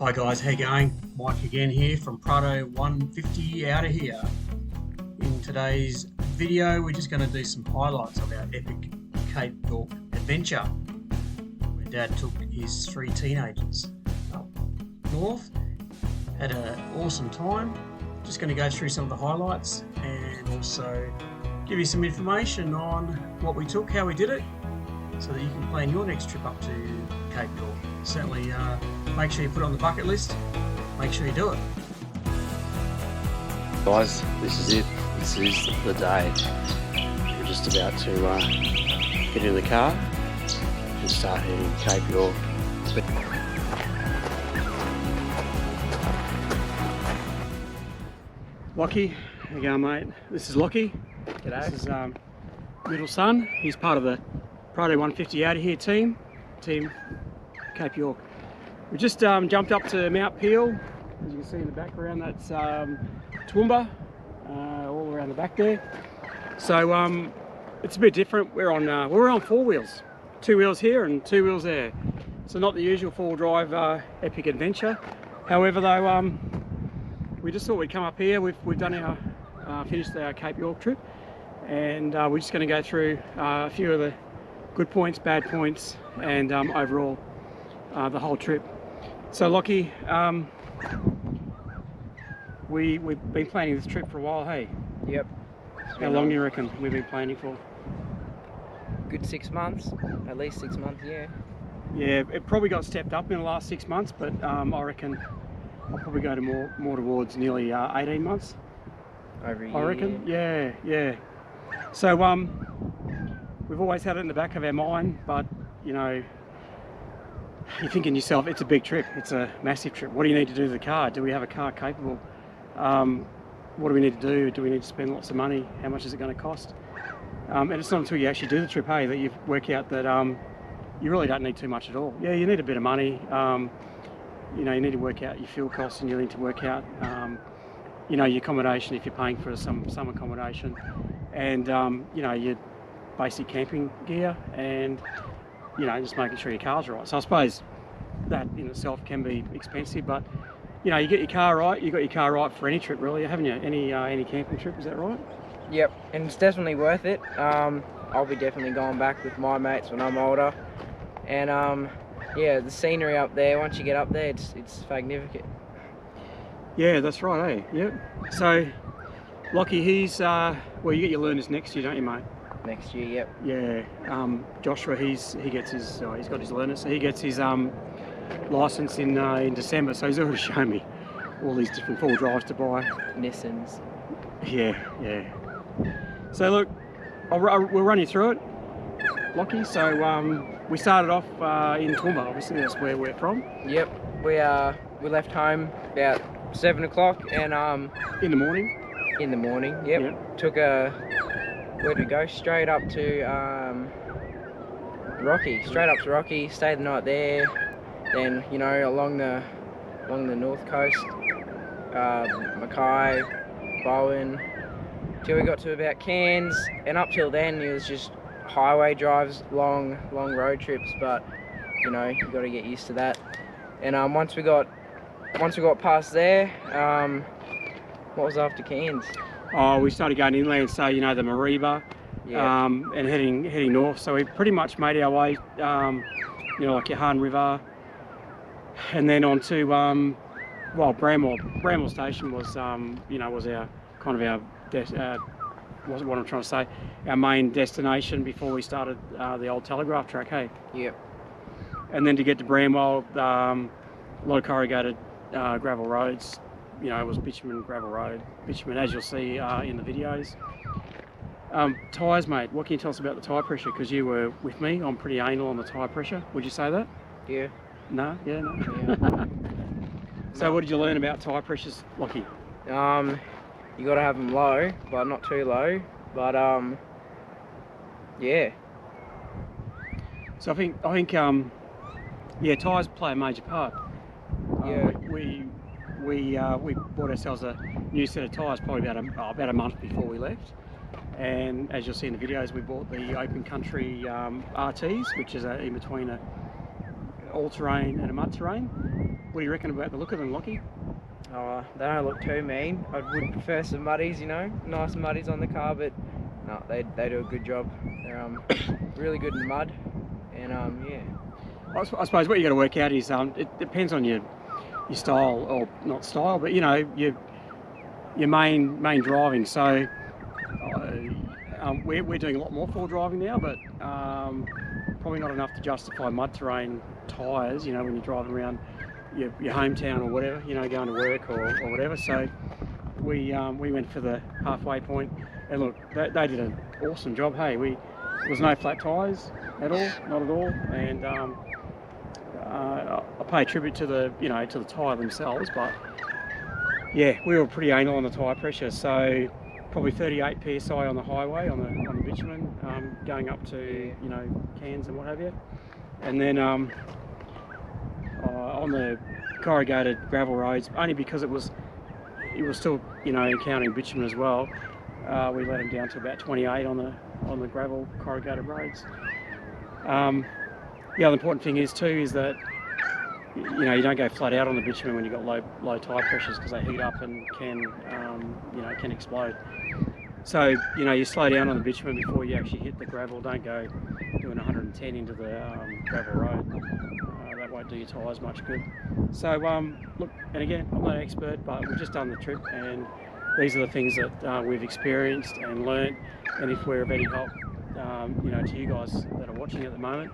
Hi guys, how you going? Mike again here from Prado 150 out of here. In today's video, we're just going to do some highlights of our epic Cape York adventure, where Dad took his 3 teenagers up north. Had an awesome time. Just going to go through some of the highlights and also give you some information on what we took, how we did it, so that you can plan your next trip up to Cape York. Certainly make sure you put it on the bucket list, make sure you do it. Guys, this is it. This is the day. We're just about to get in the car and start heading to Cape York. Lockie, how you going, mate? This is Lockie. G'day. This is middle son. He's part of the Prado 150 out of here team Cape York. We just jumped up to Mount Peel. As you can see in the background, that's Toowoomba, all around the back there. So it's a bit different. We're on 4 wheels, 2 wheels here and 2 wheels there. So not the usual 4-wheel drive epic adventure. However, though, we just thought we'd come up here. We've done our finished our Cape York trip, and we're just going to go through a few of the good points, bad points, and overall the whole trip. So Lockie, we've been planning this trip for a while, hey? Yep. How long do you reckon we've been planning for? Good 6 months, at least 6 months, yeah. Yeah, it probably got stepped up in the last 6 months, but I reckon I'll probably go to more towards nearly 18 months. Over a year. I reckon, yeah. So we've always had it in the back of our mind, but you know, you're thinking to yourself, it's a big trip, it's a massive trip. What do you need to do to the car? Do we have a car capable? What do we need to do? Do we need to spend lots of money? How much is it going to cost? And it's not until you actually do the trip, hey, that you work out that you really don't need too much at all. Yeah, you need a bit of money. You know, you need to work out your fuel costs, and you need to work out, you know, your accommodation if you're paying for some accommodation, and you know, your basic camping gear, and you know, just making sure your car's right. So I suppose that in itself can be expensive, but you know, you get your car right, you got your car right for any trip really, haven't you? Any camping trip, is that right? Yep, and it's definitely worth it. I'll be definitely going back with my mates when I'm older, and yeah, the scenery up there, once you get up there, it's magnificent. Yeah, that's right, eh? Yep. So Lockie, he's well, you get your learners next year, don't you, mate? Next year, yep. Yeah. Joshua, he gets his he's got his learner, so he gets his license in December. So he's already shown me all these different 4-wheel drives to buy. Nissans. Yeah. So look, we'll run you through it, Lockie. So we started off in Toowoomba. Obviously, that's where we're from. Yep. We left home about 7 o'clock, and In the morning. in the morning. Yep. Took where'd we go? Straight up to Rocky. Straight up to Rocky. Stayed the night there. Then, you know, along the north coast, Mackay, Bowen, till we got to about Cairns. And up till then, it was just highway drives, long road trips. But you know, you got to get used to that. And once we got past there, what was after Cairns? Oh, we started going inland, so you know, the Mariba, Yeah. and heading north. So we pretty much made our way, you know, like your Han River, and then on to well, Bramwell Station was you know, was our kind of our wasn't what I'm trying to say, our main destination before we started the old Telegraph Track, hey? Yep. And then to get to Bramwell, a lot of corrugated gravel roads. You know, it was bitumen gravel road, bitumen, as you'll see in the videos. Tyres, mate, what can you tell us about the tyre pressure? Because you were with me, I'm pretty anal on the tyre pressure. Would you say that? Yeah. No? Yeah, no? Yeah. So what did you learn about tyre pressures, Lockie? You got to have them low, but not too low. But yeah. So I think yeah, tyres play a major part. Yeah. We bought ourselves a new set of tyres probably about a month before we left, and as you'll see in the videos, we bought the Open Country RTs, which is in between a all-terrain and a mud terrain. What do you reckon about the look of them, Lockie? Oh, they don't look too mean. I would prefer some muddies, you know, nice muddies on the car, but no, they do a good job. They're really good in the mud, and yeah. I suppose what you got to work out is it depends on your style, or not style, but you know your main driving. So we're doing a lot more full driving now, but probably not enough to justify mud terrain tyres. You know, when you're driving around your hometown or whatever, you know, going to work or whatever. So we went for the halfway point, and look, they did an awesome job. Hey, there was no flat tyres at all, not at all, and I pay tribute to the tyre themselves, but yeah, we were pretty anal on the tyre pressure. So probably 38 psi on the highway on the bitumen, going up to Cairns and what have you, and then on the corrugated gravel roads, only because it was still counting bitumen as well. We let them down to about 28 on the gravel corrugated roads. The other important thing is that you don't go flat out on the bitumen when you've got low tyre pressures, because they heat up and can explode. So you slow down on the bitumen before you actually hit the gravel. Don't go doing 110 into the gravel road. That won't do your tyres much good. So look, and again, I'm not an expert, but we've just done the trip, and these are the things that we've experienced and learnt. And if we're of any help, to you guys that are watching at the moment,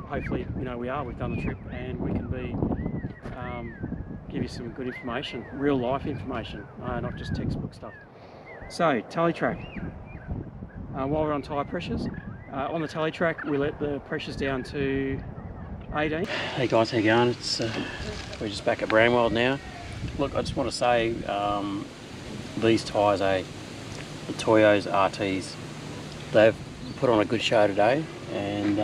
hopefully, we've done the trip, and we can give you some good information, real life information, not just textbook stuff. So, Teletrack. While we're on tyre pressures, on the Teletrack, we let the pressures down to 18. Hey guys, how you going? We're just back at Bramwell now. Look, I just want to say these tyres, the Toyos RTs, they've put on a good show today, and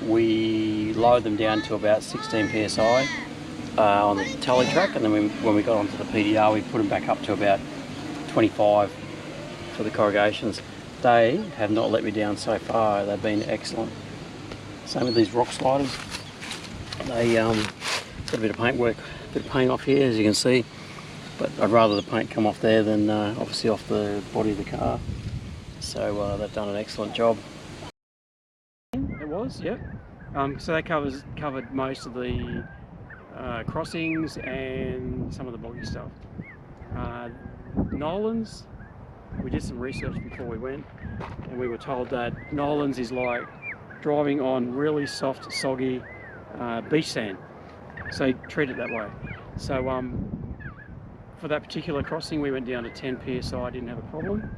we lowered them down to about 16 psi on the Teletrack, and then when we got onto the PDR, we put them back up to about 25 for the corrugations. They have not let me down so far. They've been excellent. Same with these rock sliders. They got a bit of paintwork, a bit of paint off here, as you can see, but I'd rather the paint come off there than obviously off the body of the car. So they've done an excellent job. It was, yep. So that covered most of the crossings and some of the boggy stuff. Nolan's, we did some research before we went, and we were told that Nolan's is like driving on really soft, soggy beach sand. So treat it that way. So for that particular crossing, we went down to 10 psi, didn't have a problem.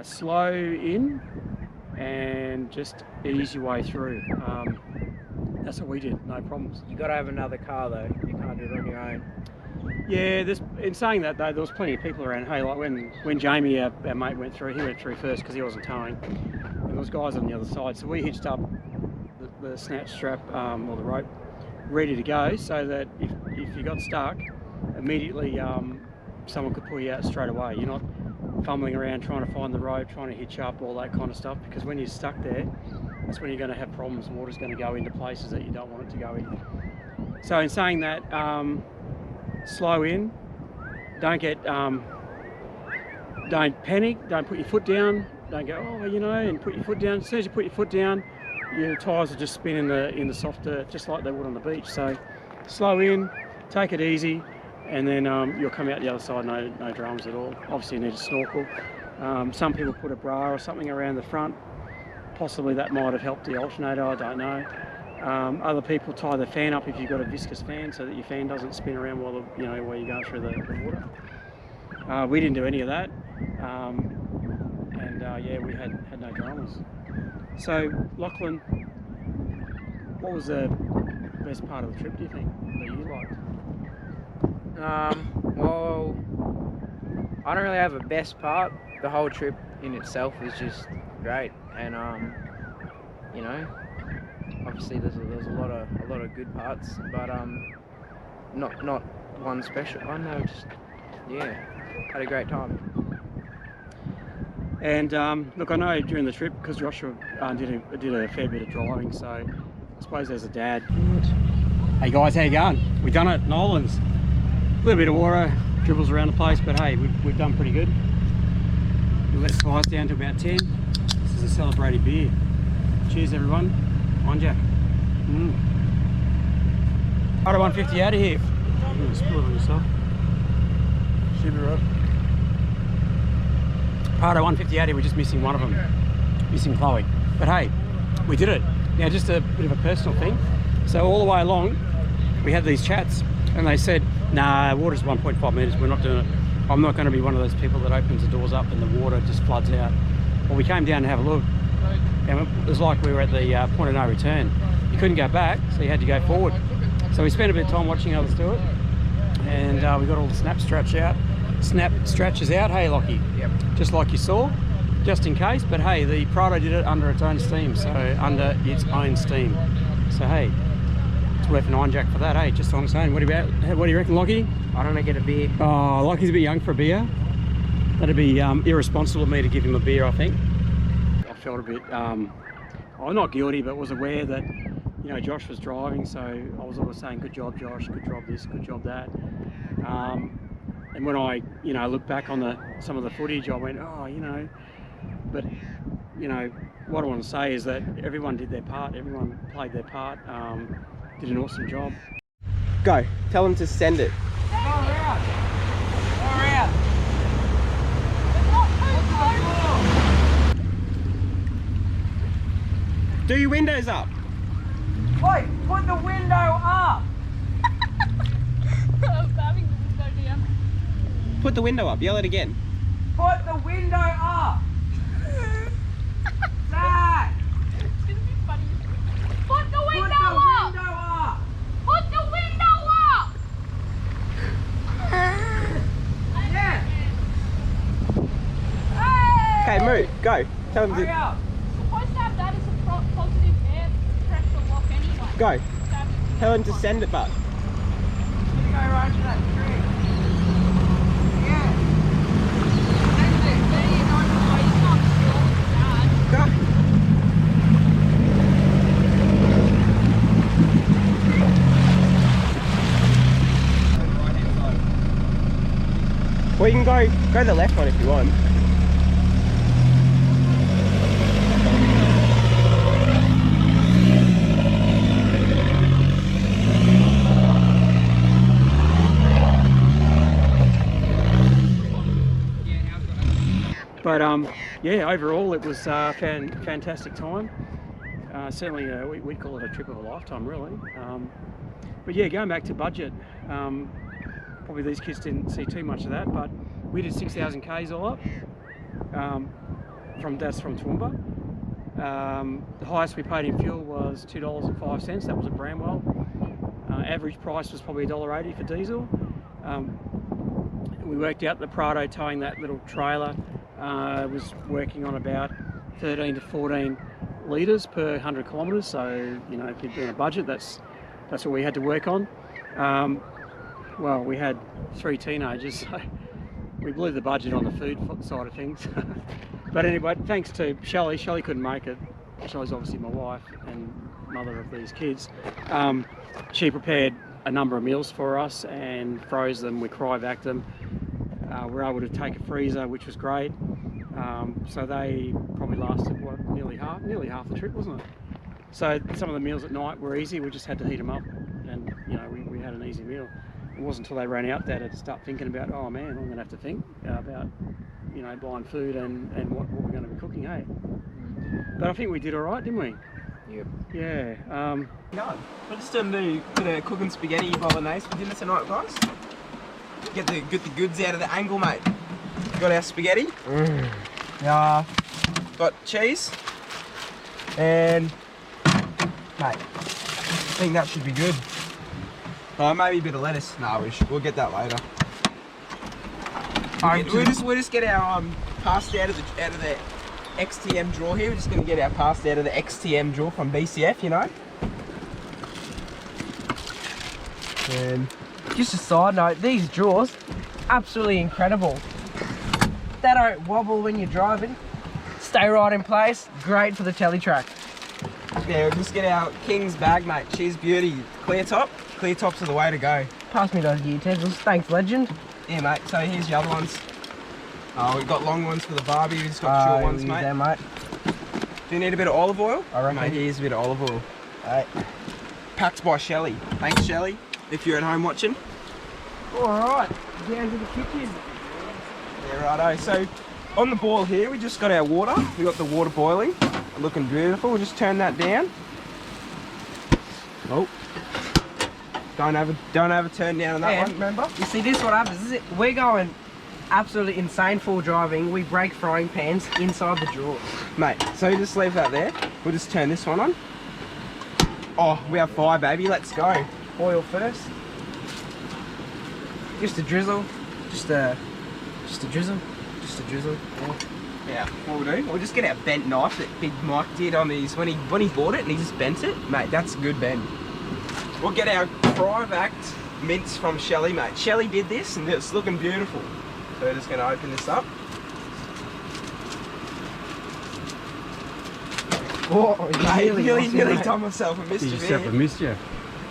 Slow in and just ease your way through. That's what we did, no problems. You got to have another car though. You can't do it on your own. Yeah, in saying that though, there was plenty of people around. Hey, like when Jamie, our mate, went through, he went through first because he wasn't towing, and there was guys on the other side. So we hitched up the snatch strap or the rope, ready to go, so that if you got stuck, immediately someone could pull you out straight away. You're not fumbling around trying to find the rope, trying to hitch up, all that kind of stuff, because when you're stuck there, that's when you're going to have problems. Water's going to go into places that you don't want it to go in. So in saying that, slow in, don't panic, don't put your foot down, don't go, and put your foot down. As soon as you put your foot down, your tyres will just spin in the soft dirt, just like they would on the beach. So slow in, take it easy, and then you'll come out the other side, no dramas at all. Obviously you need a snorkel. Some people put a bra or something around the front. Possibly that might have helped the alternator, I don't know. Other people tie the fan up if you've got a viscous fan, so that your fan doesn't spin around while you're going through the water. We didn't do any of that, and we had no dramas. So Lachlan, what was the best part of the trip, do you think, that you liked? Well, I don't really have a best part. The whole trip in itself was just great, and obviously there's a lot of good parts, but not one special one. They were just had a great time. And look, I know during the trip, because Joshua did a fair bit of driving, so I suppose as a dad, Hey guys, how you going? We've done it, Nolan's. A little bit of water dribbles around the place, but hey, we've done pretty good. We let the fires down to about 10. This is a celebrated beer. Cheers everyone. On Jack. Prado 150 out of here. You're gonna spill it on yourself. Should be right. Prado 150 out here, we're just missing one of them. Missing Chloe. But hey, we did it. Now just a bit of a personal thing. So all the way along, we had these chats and they said, nah, water's 1.5 metres, we're not doing it. I'm not going to be one of those people that opens the doors up and the water just floods out. Well, we came down to have a look and it was like we were at the point of no return. You couldn't go back, so you had to go forward. So we spent a bit of time watching others do it and we got all the snap stretches out, hey Lockie? Yep. Just like you saw, just in case, but hey, the Prado did it under its own steam, so under its own steam. So hey, it's worth an iron jack for that, hey, just on its own. What do you reckon, Lockie? I don't know, get a beer. Oh, Lockie's a bit young for a beer. That'd be irresponsible of me to give him a beer, I think. I felt a bit, I'm not guilty, but was aware that, you know, Josh was driving, so I was always saying, good job, Josh, good job this, good job that. And when I, you know, look back on some of the footage, I went, oh, you know, but, you know, what I want to say is that everyone did their part, everyone played their part, did an awesome job. Go, tell them to send it. Go around. Go around. Do your windows up. Wait, put the window up. Put the window up, yell it again. Put the window up. Dad. It's gonna be funny. Put the window up. Put the window up. Yeah. Okay, move, go. Tell them Hurry to up. Supposed to have that as a positive air pressure lock anyway. go. Tell them to send it, but Go right to that tree. Yeah. go. Well, you can go the left one if you want. But yeah, overall it was a fantastic time. Certainly we'd call it a trip of a lifetime, really. But yeah, going back to budget, probably these kids didn't see too much of that, but we did 6,000 Ks all up. That's from Toowoomba. The highest we paid in fuel was $2.05. That was at Bramwell. Average price was probably $1.80 for diesel. We worked out the Prado towing that little trailer was working on about 13 to 14 litres per 100 kilometres. So, you know, if you're doing a budget, that's what we had to work on. Well, we had 3 teenagers, so we blew the budget on the food side of things. But anyway, thanks to Shelley. Shelley couldn't make it. Shelley's obviously my wife and mother of these kids. She prepared a number of meals for us and froze them. We cryovac them. We're able to take a freezer, which was great. So they probably lasted nearly half the trip, wasn't it? So some of the meals at night were easy. We just had to heat them up, and you know we had an easy meal. It wasn't until they ran out that I had to start thinking about, oh man, I'm going to have to think about, you know, buying food and what we're going to be cooking, hey? But I think we did all right, didn't we? Yep. Yeah. No, we're just doing the cooking spaghetti bolognese for dinner tonight, guys. Get the goods out of the angle, mate. Got our spaghetti. Got cheese. And mate, I think that should be good. Oh, maybe a bit of lettuce. No, we'll get that later. We'll just get our pasta out of the XTM drawer here. We're just gonna get our pasta out of the XTM drawer from BCF, you know. And Just a side note, these drawers, absolutely incredible. They don't wobble when you're driving. Stay right in place. Great for the Teletrack. Yeah, we'll just get our King's bag, mate. She's beauty. Clear top. Clear tops are the way to go. Pass me those utensils. Thanks, legend. Yeah, mate. So here's the other ones. We've got long ones for the barbie. We've just got short ones, mate. There, mate. Do you need a bit of olive oil? I reckon. Mate, here's a bit of olive oil. Right. Packed by Shelley. Thanks, Shelley, if you're at home watching. Alright, down to the kitchen. Yeah, righto. So on the boil here, we just got our water. We got the water boiling, looking beautiful. We'll just turn that down. Oh, don't have a turn down on that one. Remember? You see, this what happens is we're going absolutely insane full driving. We break frying pans inside the drawers. Mate, so just leave that there. We'll just turn this one on. Oh, we have fire, baby. Let's go. Oil first. Just a drizzle. Just a drizzle. Just a drizzle. Yeah, what we'll do, we'll just get our bent knife that Big Mike did on his, when he bought it and he just bent it. Mate, that's a good bend. We'll get our Cryovac mince from Shelley, mate. Shelley did this and it's looking beautiful. So we're just going to open this up. Oh, Mate, nearly done myself a mischief here. mischief.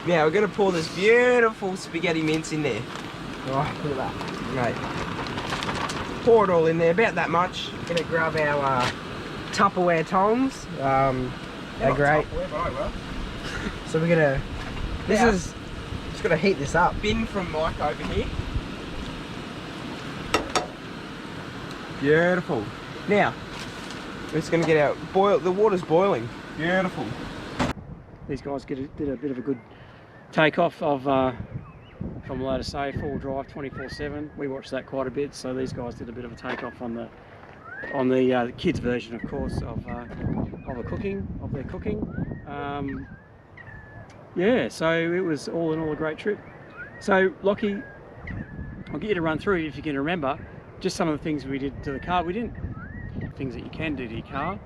Now we're going to pour this beautiful spaghetti mince in there. Right, look at that. Mate, pour it all in there, about that much. Gonna grab our Tupperware tongs. They're great. So we're gonna. Just gotta heat this up. Bin from Mike over here. Beautiful. Now, we're just gonna get our the water's boiling. Beautiful. These guys did a bit of a good takeoff of from Low to Say, full drive 24/7. We watched that quite a bit, so these guys did a bit of a takeoff on the kids version, of course, of their cooking. Yeah, so it was all in all a great trip. So Lockie, I'll get you to run through, if you can remember, just some of the things we did to the car. We didn't things that you can do to your car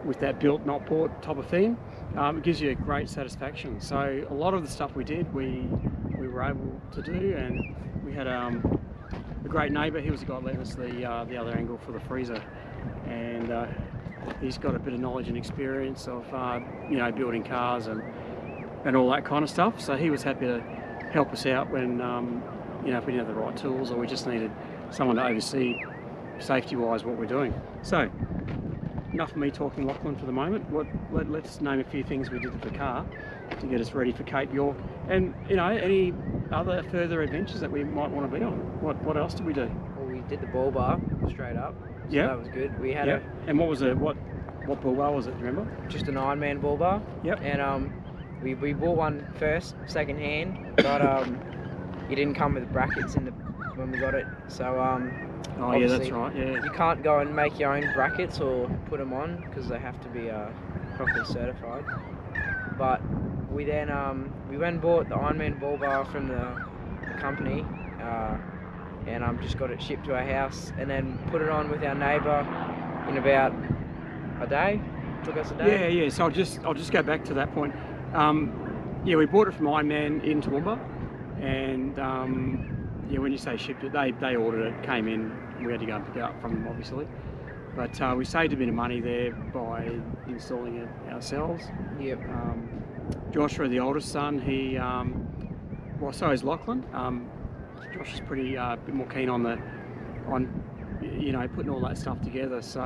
with that built not bought type of thing. It gives you a great satisfaction. So a lot of the stuff we did, we were able to do, and we had a great neighbour. He was the guy that lent us the other angle for the freezer, and he's got a bit of knowledge and experience of building cars and all that kind of stuff. So he was happy to help us out when if we didn't have the right tools, or we just needed someone to oversee safety-wise what we're doing. So enough of me talking, Lachlan, for the moment. Let's name a few things we did to the car to get us ready for Cape York, and any other further adventures that we might want to be on. What else did we do? Well, we did the bull bar straight up. So yeah, that was good. We had and what was it? What bull bar was it? Do you remember? just an Ironman bull bar. Yep. And we bought one first, second hand, but it didn't come with brackets when we got it. So Oh yeah, that's right. Yeah. you can't go and make your own brackets or put them on because they have to be properly certified. But we then we went and bought the Ironman bull bar from the company, and just got it shipped to our house, and then put it on with our neighbour in about a day. Took us a day. Yeah. So I'll just go back to that point. We bought it from Ironman in Toowoomba, and when you say shipped it, they ordered it, came in, we had to go and pick it up from them, obviously. But we saved a bit of money there by installing it ourselves. Yep. Joshua, the oldest son, so is Lachlan. Josh is pretty a bit more keen on putting all that stuff together. So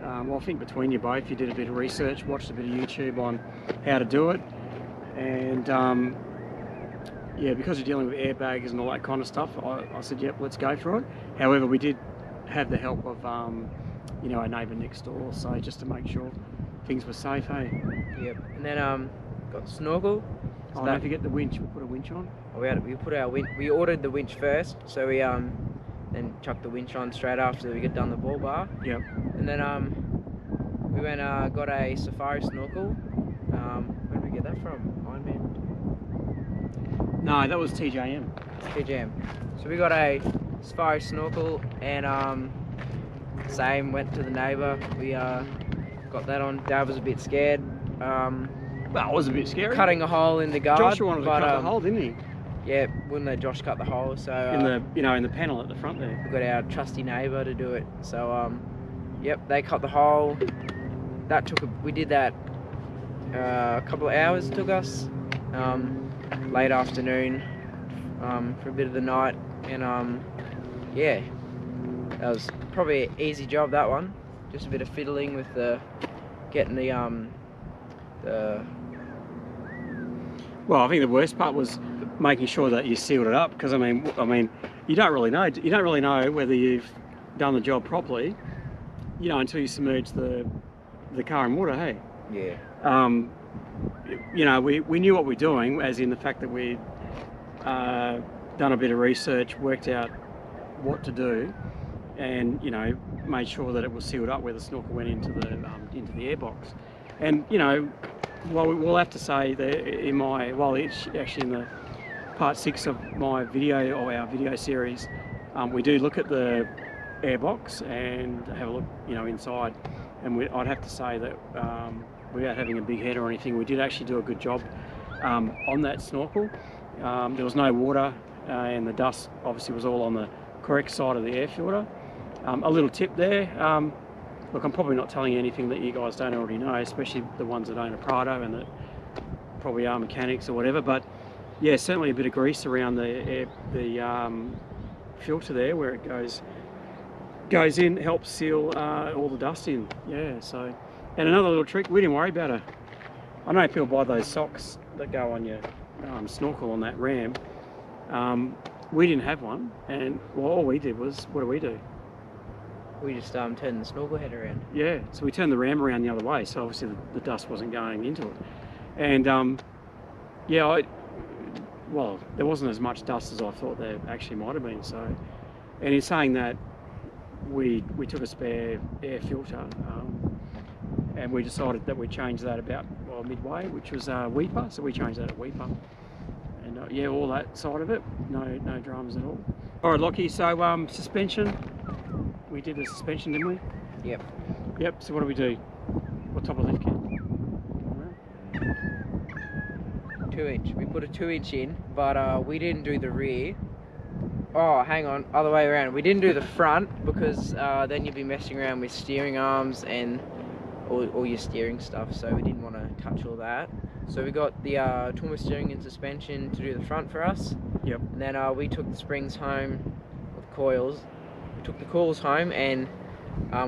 I think between you both, you did a bit of research, watched a bit of YouTube on how to do it, and because you're dealing with airbags and all that kind of stuff, I said, yep, let's go for it. However, we did have the help of our neighbour next door, so just to make sure things were safe, hey? Yep. And then got the snorkel. So Don't forget the winch. We put a winch on. We ordered the winch first, so we then chucked the winch on straight after we got done the bull bar. Yep. And then we went got a safari snorkel. Where did we get that from? Ironman. No, that was TJM. TJM. So we got a safari snorkel, and same, went to the neighbour. We got that on. Dad was a bit scared. Well, it was a bit scary. Cutting a hole in the guard. Joshua wanted to cut the hole, didn't he? Yeah, wouldn't let Josh cut the hole. So in the panel at the front there. we got our trusty neighbour to do it. So yep, they cut the hole. We did that a couple of hours it took us, late afternoon, for a bit of the night, and yeah, that was probably an easy job, that one. Just a bit of fiddling with getting the Well, I think the worst part was making sure that you sealed it up, because I mean, you don't really know. You don't really know whether you've done the job properly, you know, until you submerge the car in water. Hey. yeah. You know, we knew what we're doing, as in the fact that we'd done a bit of research, worked out what to do, and you know, made sure that it was sealed up where the snorkel went into the airbox. And you know, well, we'll have to say that it's actually in the part 6 of my video, or our video series, we do look at the airbox and have a look, you know, inside. And I'd have to say that without having a big head or anything, we did actually do a good job on that snorkel. There was no water, and the dust obviously was all on the correct side of the air filter. A little tip there, look, I'm probably not telling you anything that you guys don't already know, especially the ones that own a Prado and that probably are mechanics or whatever, but yeah, certainly a bit of grease around the filter there where it goes in, helps seal all the dust in. Yeah, so, and another little trick, we didn't worry about it. I know people buy those socks that go on your snorkel on that ram. We didn't have one, and well, all we did was, what do? We just turned the snorkel head around. Yeah, so we turned the ram around the other way, so obviously the dust wasn't going into it. And yeah, well, there wasn't as much dust as I thought there actually might have been. So, and in saying that, we took a spare air filter, and we decided that we'd change that about midway, which was Weeper. So we changed that at Weeper, and yeah, all that side of it, no dramas at all. All right, Lockie. So suspension, we did the suspension, didn't we? Yep. Yep. So what do we do? What type of lift kit? 2-inch. We put a 2-inch in, but we didn't do the rear. Oh, hang on, other way around. We didn't do the front because then you'd be messing around with steering arms and all your steering stuff, so we didn't want to touch all that. So we got the Toowoomba steering and suspension to do the front for us. Yep. And then we took the springs home with coils. We took the coils home, and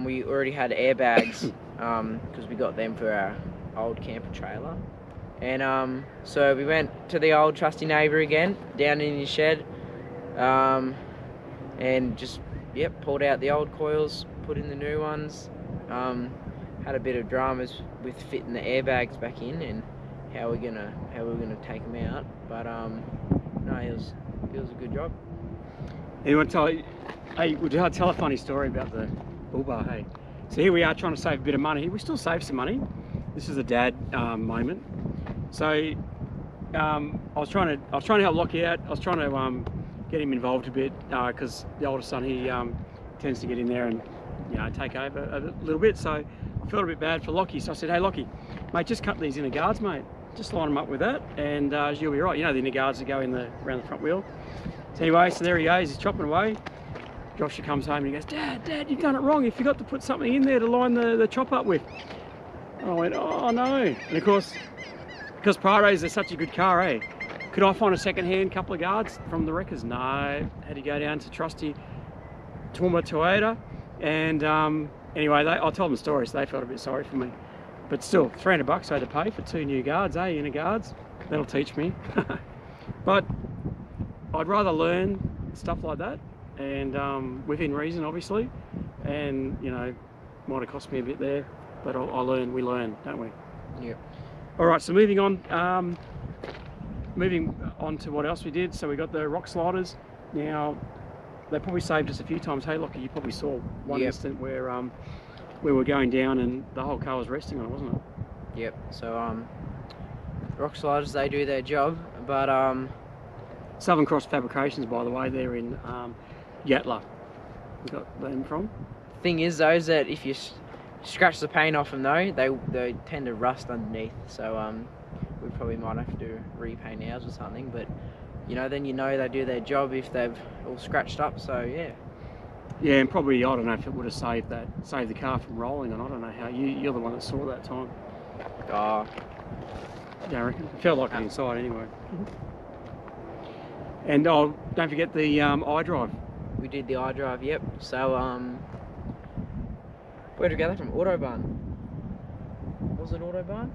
we already had airbags because we got them for our old camper trailer. And so we went to the old trusty neighbour again, down in his shed, and just, yep, pulled out the old coils, put in the new ones. Had a bit of dramas with fitting the airbags back in and how we're gonna take them out. But no, it was a good job. You want to tell? Hey, would you tell a funny story about the bull bar? Hey, so here we are trying to save a bit of money. We still save some money. This is a dad moment. So I was trying to help Lockie out. I was trying to get him involved a bit because the older son, he tends to get in there and, you know, take over a little bit. So I felt a bit bad for Lockie. So I said, hey Lockie, mate, just cut these inner guards, mate. Just line them up with that, and you'll be right. You know, the inner guards that go in around the front wheel. So anyway, so there he goes. He's chopping away. Joshua comes home and he goes, Dad, you've done it wrong. You forgot to put something in there to line the chop up with. And I went, oh no. And of course, because Prados are such a good car, eh? Could I find a second-hand couple of guards from the wreckers? No. Had to go down to trusty Toowoomba Toyota. And anyway, I told them the story, so they felt a bit sorry for me. But still, $300 I had to pay for 2 new guards, eh? Inner guards. That'll teach me. But I'd rather learn stuff like that, and within reason, obviously. And, you know, might have cost me a bit there, but we learn, don't we? Yep. All right, so moving on to what else we did. So we got the rock sliders. Now, they probably saved us a few times. Hey, Lockie, you probably saw one Yep. instant where we were going down and the whole car was resting on it, wasn't it? Yep. So rock sliders, they do their job, but Southern Cross Fabrications, by the way, they're in Yatla. We got them from. thing is though, is that if you scratch the paint off them though, they tend to rust underneath. So we probably might have to repaint ours or something. But you know, then you know they do their job if they've all scratched up. So yeah. Yeah, and probably, I don't know if it would have saved the car from rolling, and I don't know how. You're the one that saw that time. Yeah, I reckon. It felt like it inside anyway. And oh, don't forget the iDrive. We did the iDrive, yep. So, where'd we get that from? Autobahn. Was it Autobahn?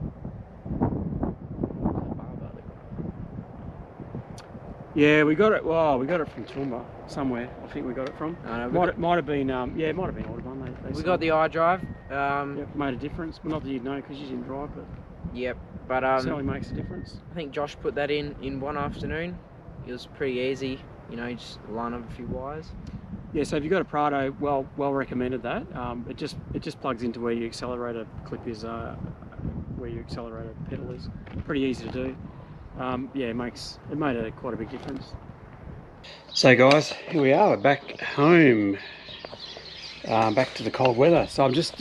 Yeah, we got it. Well, we got it from Toowoomba somewhere. I think we got it from. No, Might have been. Yeah, it might have been Audubon. We got the iDrive. Yep, made a difference. Well, not that you'd know because you didn't drive, but Yep, but certainly makes a difference. I think Josh put that in one afternoon. It was pretty easy. You know, just line up a few wires. Yeah, so if you've got a Prado, well recommended that. It just plugs into where your accelerator clip is, where your accelerator pedal is. Pretty easy to do. Yeah, it made quite a big difference. So guys, here we are. We're back home, back to the cold weather. So I'm just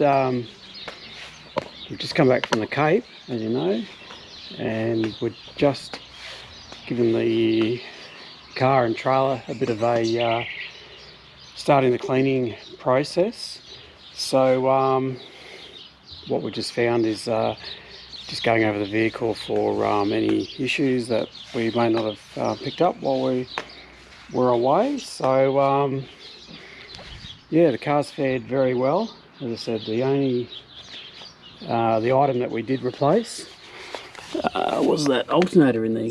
we've just come back from the Cape, as you know, and we're just giving the car and trailer a bit of a starting the cleaning process. So what we just found is just going over the vehicle for any issues that we may not have picked up while we were away. So yeah, the car's fared very well. As I said, the only the item that we did replace was that alternator in there.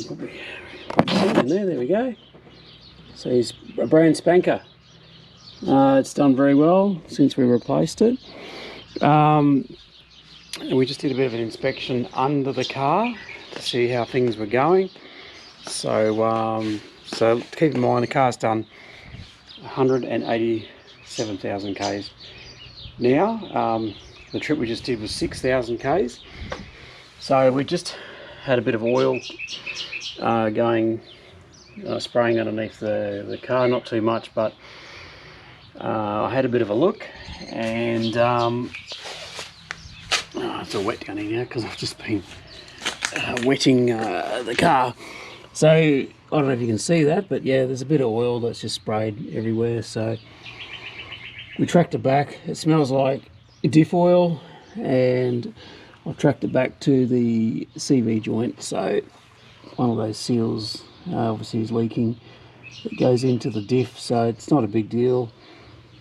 There we go. So it's a brand spanker. It's done very well since we replaced it. And we just did a bit of an inspection under the car to see how things were going. So so keep in mind the car's done 187,000 Ks now. The trip we just did was 6,000 Ks. So we just had a bit of oil going, spraying underneath the car, not too much, but I had a bit of a look, and it's all wet down here now because I've just been wetting the car. So I don't know if you can see that, but yeah, there's a bit of oil that's just sprayed everywhere. So we tracked it back. It smells like diff oil, and I tracked it back to the CV joint. So one of those seals obviously is leaking. It goes into the diff, so it's not a big deal.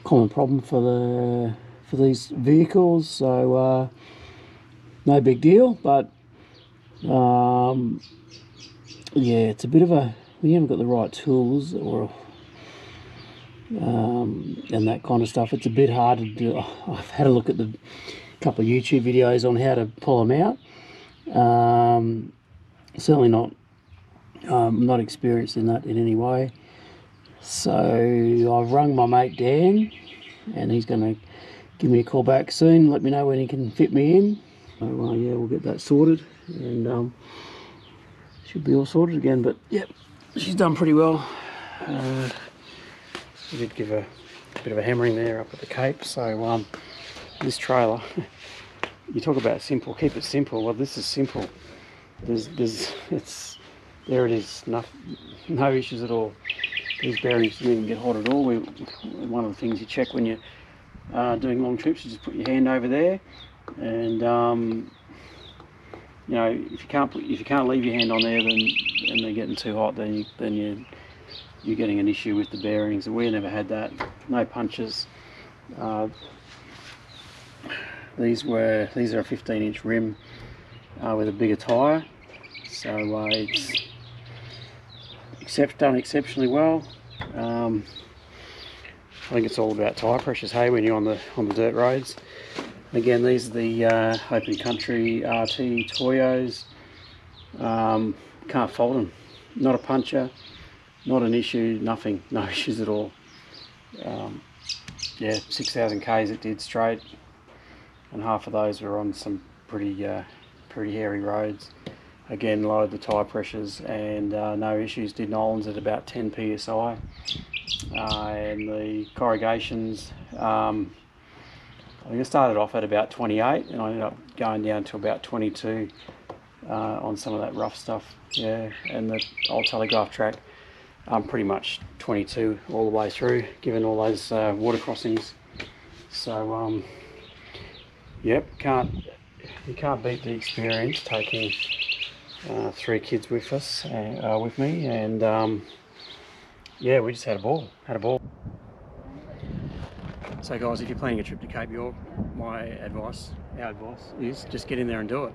Common problem for these vehicles, so no big deal. But yeah, it's a bit of a, when you haven't got the right tools or and that kind of stuff, it's a bit hard to do. I've had a look at the couple of YouTube videos on how to pull them out. Certainly not experienced in that in any way. So I've rung my mate Dan, and he's going to give me a call back soon, let me know when he can fit me in. So yeah, we'll get that sorted, and should be all sorted again. But yep, she's done pretty well. We did give a bit of a hammering there up at the Cape. So this trailer, you talk about simple, keep it simple. Well, this is simple. There it is, no issues at all. These bearings didn't even get hot at all. One of the things you check when you're doing long trips, you just put your hand over there, and you know, if you can't leave your hand on there, then and they're getting too hot, then you're getting an issue with the bearings. We never had that. No punches. These are a 15-inch rim with a bigger tyre, so it's done exceptionally well. I think it's all about tyre pressures, hey, when you're on the dirt roads. Again, these are the open country RT Toyos. Can't fault them. Not a puncher, not an issue, nothing, no issues at all. Yeah, 6,000 Ks it did straight, and half of those were on some pretty hairy roads. Again, lowered the tyre pressures, and no issues. Did Nolan's at about 10 psi, and the corrugations, I think I started off at about 28, and I ended up going down to about 22 on some of that rough stuff. Yeah, and the old Telegraph Track, pretty much 22 all the way through, given all those water crossings. So yep, you can't beat the experience taking 3 kids with us, with me, and yeah, we just had a ball. So guys, if you're planning a trip to Cape York, our advice is just get in there and do it.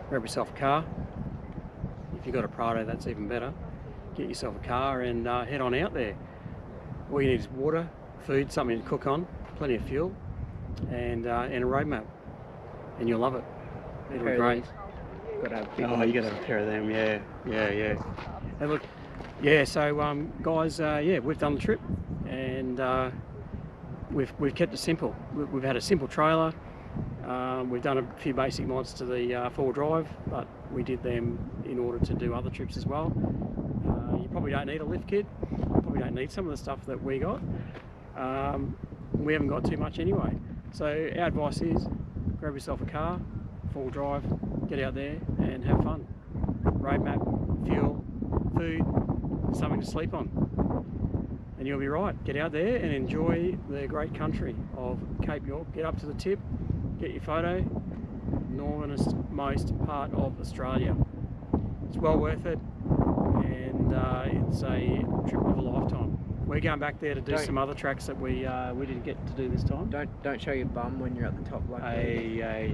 Grab yourself a car. If you've got a Prado, that's even better. Get yourself a car and head on out there. All you need is water, food, something to cook on, plenty of fuel, and a road map, and you'll love it. It'll be great. Got to have a big Oh, one. you got to have a pair of them, yeah. Hey, look, yeah. So guys, yeah, we've done the trip, and we've kept it simple. We've had a simple trailer. We've done a few basic mods to the 4-wheel drive, but we did them in order to do other trips as well. You probably don't need a lift kit. You probably don't need some of the stuff that we got. We haven't got too much anyway. So our advice is grab yourself a car, 4-wheel drive, get out there and have fun. Road map, fuel, food, something to sleep on. And you'll be right. Get out there and enjoy the great country of Cape York. Get up to the tip, get your photo. Northernest most part of Australia. It's well worth it, and it's a trip of a lifetime. We're going back there to do some other tracks that we didn't get to do this time. Don't show your bum when you're at the top like that. Hey.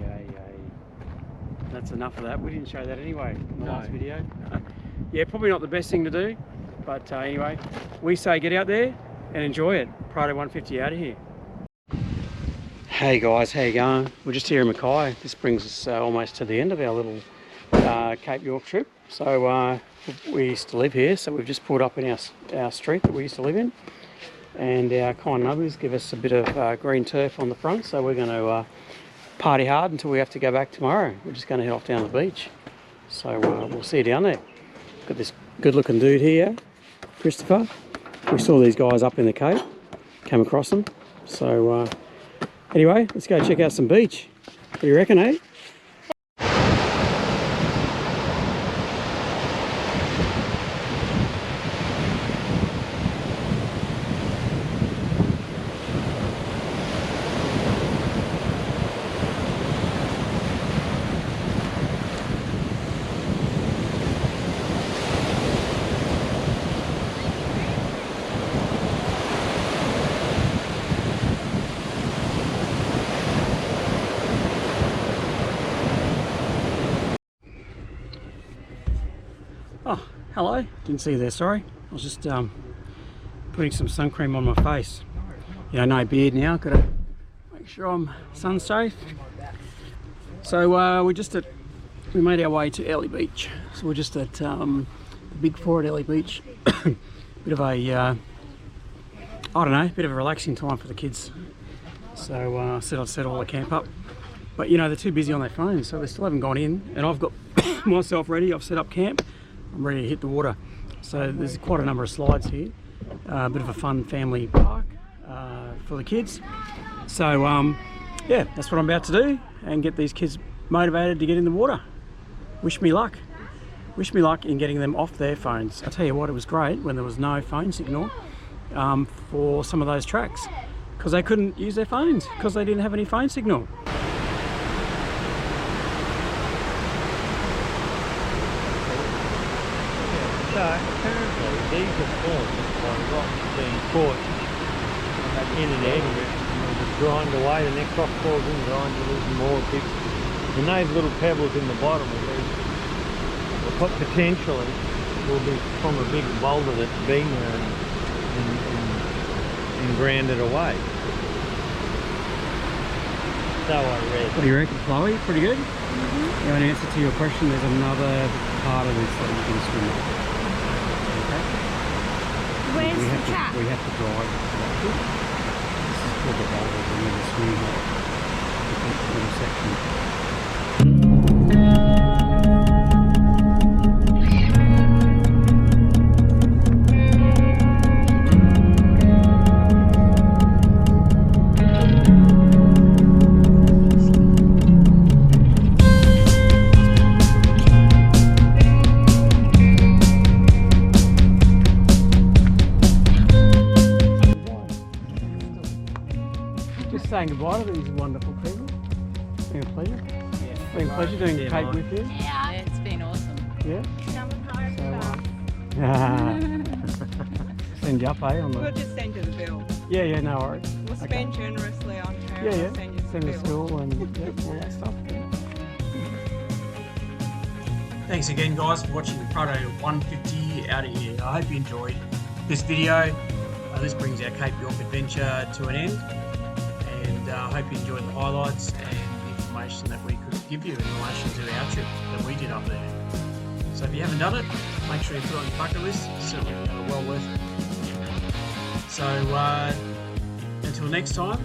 That's enough of that. We didn't show that anyway in the last video. Yeah, probably not the best thing to do, but anyway, we say get out there and enjoy it. Prado 150 out of here. Hey guys, how you going? We're just here in Mackay. This brings us almost to the end of our little Cape York trip. So we used to live here, so we've just pulled up in our street that we used to live in, and our kind nubbers give us a bit of green turf on the front, so we're going to party hard until we have to go back tomorrow. We're just going to head off down the beach, so we'll see you down there. Got this good looking dude here, Christopher. We saw these guys up in the Cape, came across them, so anyway, let's go check out some beach. What do you reckon, eh? Oh, hello. Didn't see you there, sorry. I was just putting some sun cream on my face. You know, no beard now, gotta make sure I'm sun safe. So we made our way to Ellie Beach. So we're just at the Big Four at Ellie Beach. Bit of a, I don't know, bit of a relaxing time for the kids. So I said I'd set all the camp up. But you know, they're too busy on their phones, so they still haven't gone in. And I've got myself ready, I've set up camp. I'm ready to hit the water. So there's quite a number of slides here. A bit of a fun family park for the kids. So yeah, that's what I'm about to do, and get these kids motivated to get in the water. Wish me luck. Wish me luck in getting them off their phones. I tell you what, it was great when there was no phone signal for some of those tracks, because they couldn't use their phones because they didn't have any phone signal. So apparently these are formed by rocks being caught in an area and just grind away. The next rock falls in, grinds a little more big. And those little pebbles in the bottom will potentially will be from a big boulder that's been there and grounded away. So I read. What do you reckon, Chloe? Pretty good? Mm-hmm. Yeah, in answer to your question, there's another part of this that you can swim on. Okay? Where's the track? We have to drive. This is called the boulders, and there's a swim little section. Just saying goodbye to these wonderful people. It's been a pleasure. Yeah. It's been a pleasure doing the Cape with you. Yeah, it's been awesome. Yeah. Come home So, send you up, eh? On We'll the. just send you the bill. Yeah, yeah, no worries. We'll Okay. spend generously on her. Yeah, We'll yeah. Send you the Send the bill. school and yeah, all that stuff. Yeah. Thanks again, guys, for watching the Prado 150 out of here. I hope you enjoyed this video. This brings our Cape York adventure to an end, and I hope you enjoyed the highlights and the information that we could give you in relation to our trip that we did up there. So if you haven't done it, make sure you put it on your bucket list. It's certainly well worth it. So until next time,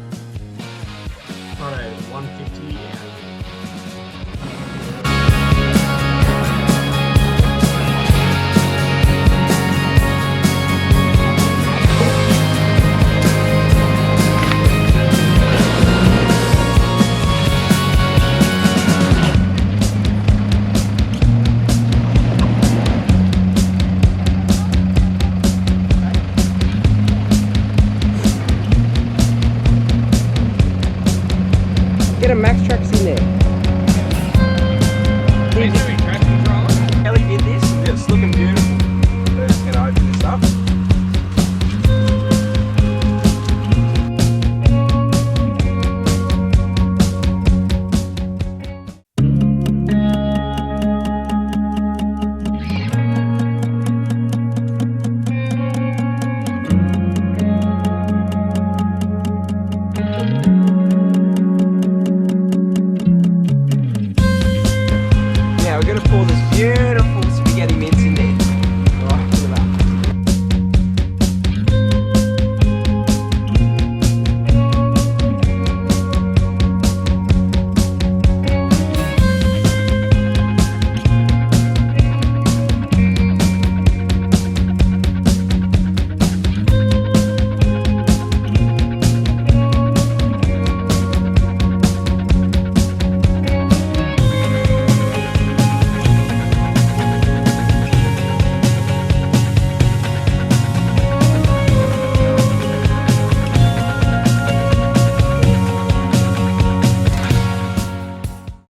Prado 150 out of here. Get a Max Track